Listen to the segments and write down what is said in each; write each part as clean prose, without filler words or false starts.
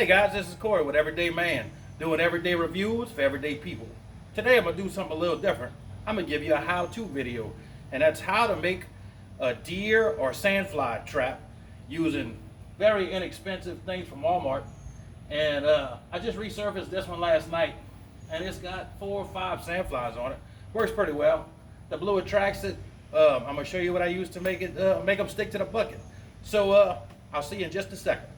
Hey guys, this is Corey with Everyday Man, doing everyday reviews for everyday people. Today I'm going to do something a little different. I'm going to give you a how-to video, and that's how to make a deer or sandfly trap using very inexpensive things from Walmart. And I just resurfaced this one last night, and it's got 4 or 5 sandflies on it. Works pretty well. The blue attracts it. I'm going to show you what I use to make them stick to the bucket. So I'll see you in just a second.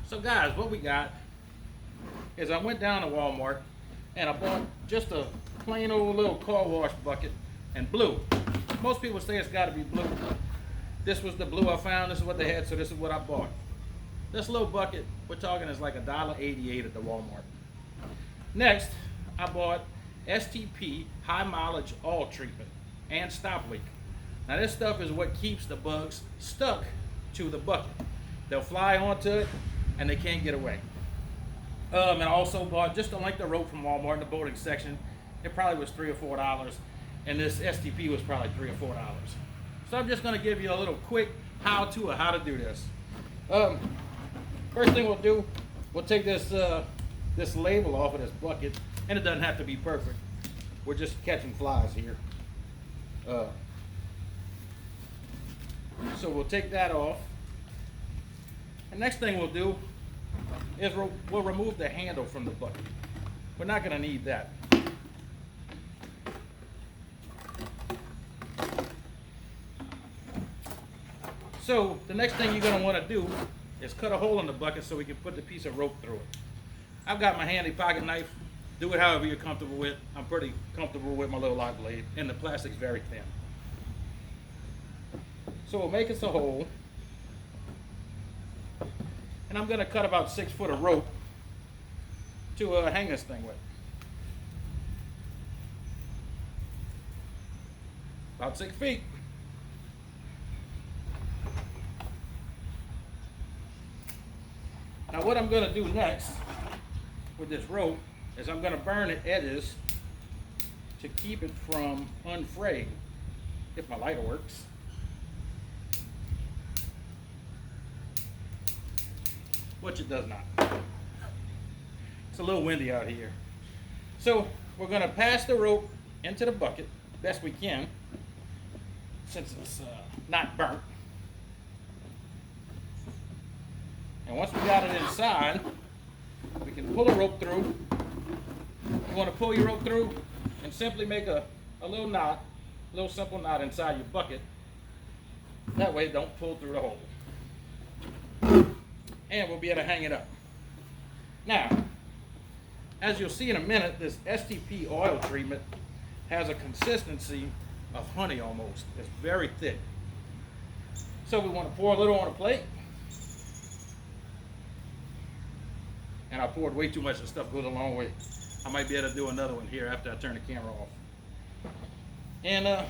So guys, what we got is I went down to Walmart and I bought just a plain old little car wash bucket and blue. Most people say it's got to be blue. This was the blue I found. This is what they had, so this is what I bought. This little bucket, we're talking, is like $1.88 at the Walmart. Next, I bought STP high mileage oil treatment and stop leak. Now this stuff is what keeps the bugs stuck to the bucket. They'll fly onto it and they can't get away. And I also bought just a length of rope from Walmart in the boating section. It probably was $3 or $4, and this STP was probably $3 or $4. So I'm just going to give you a little quick how-to of how to do this. First thing we'll do, we'll take this this label off of this bucket, and it doesn't have to be perfect. We're just catching flies here. So we'll take that off. The next thing we'll do is we'll remove the handle from the bucket. We're not going to need that. So the next thing you're going to want to do is cut a hole in the bucket so we can put the piece of rope through it. I've got my handy pocket knife. Do it however you're comfortable with. I'm pretty comfortable with my little lock blade, and the plastic's very thin. So we'll make us a hole. And I'm going to cut about 6 foot of rope to hang this thing with. About 6 feet. Now what I'm going to do next with this rope is I'm going to burn the edges to keep it from unfraying, if my lighter works. Which it does not. It's a little windy out here. So we're going to pass the rope into the bucket best we can, since it's not burnt. And once we got it inside, we can pull the rope through. You want to pull your rope through and simply make a little knot, a little simple knot inside your bucket. That way it don't pull through the hole. And we'll be able to hang it up. Now, as you'll see in a minute, this STP oil treatment has a consistency of honey almost. It's very thick. So we want to pour a little on a plate. And I poured way too much. The stuff goes a long way. I might be able to do another one here after I turn the camera off. And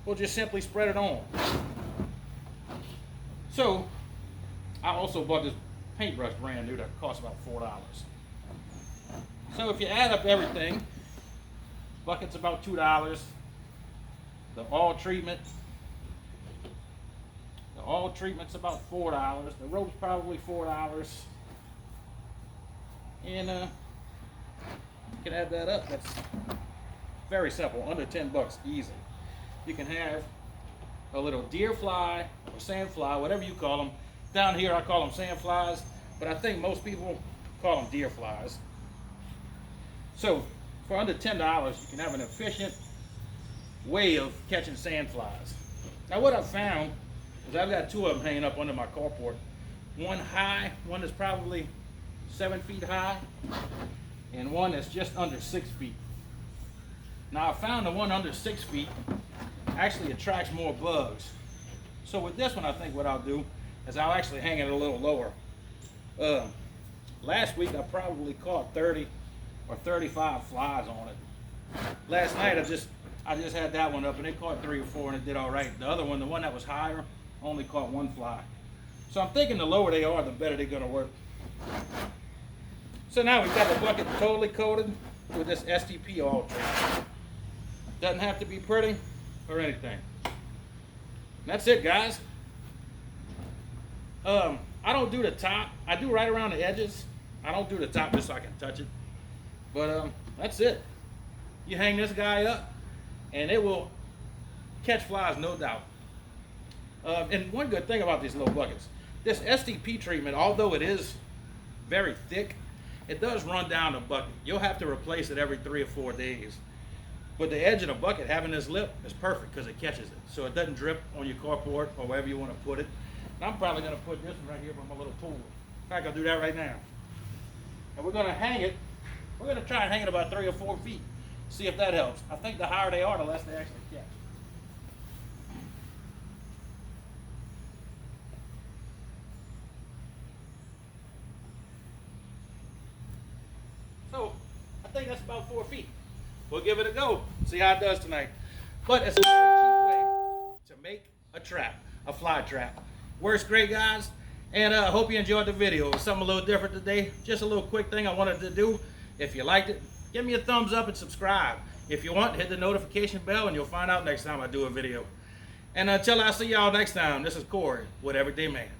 we'll just simply spread it on. So, I also bought this paintbrush brand new that cost about $4. So if you add up everything, bucket's about $2. The oil treatment's about $4. The rope's probably $4. And you can add that up. That's very simple, under 10 bucks, easy. You can have a little deer fly or sand fly, whatever you call them. Down here I call them sand flies, but I think most people call them deer flies. So for under $10, you can have an efficient way of catching sand flies. Now what I've found is I've got 2 of them hanging up under my carport. One high, one is probably 7 feet high, and one that's just under 6 feet. Now I found the one under 6 feet actually attracts more bugs. So with this one, I think what I'll do is I'll actually hang it a little lower. Last week I probably caught 30 or 35 flies on it. Last night I just had that one up and it caught 3 or 4 and it did all right. The other one, the one that was higher, only caught 1 fly. So I'm thinking the lower they are, the better they're gonna work. So now we've got the bucket totally coated with this STP oil treatment. Doesn't have to be pretty or anything. And that's it, guys. I don't do the top. I do right around the edges. I don't do the top just so I can touch it. But that's it. You hang this guy up, and it will catch flies, no doubt. And one good thing about these little buckets, this STP treatment, although it is very thick, it does run down the bucket. You'll have to replace it every 3 or 4 days. But the edge of the bucket, having this lip, is perfect because it catches it. So it doesn't drip on your carport or wherever you want to put it. And I'm probably going to put this one right here by my little pool. In fact, I'll do that right now. And we're going to hang it. We're going to try and hang it about 3 or 4 feet. See if that helps. I think the higher they are, the less they actually catch. So, I think that's about 4 feet. We'll give it a go, see how it does tonight. But it's a very cheap way to make a trap, a fly trap. Works great, guys. And I hope you enjoyed the video. It was something a little different today. Just a little quick thing I wanted to do. If you liked it, give me a thumbs up and subscribe. If you want, hit the notification bell and you'll find out next time I do a video. And until I see y'all next time, this is Corey with Everyday Man.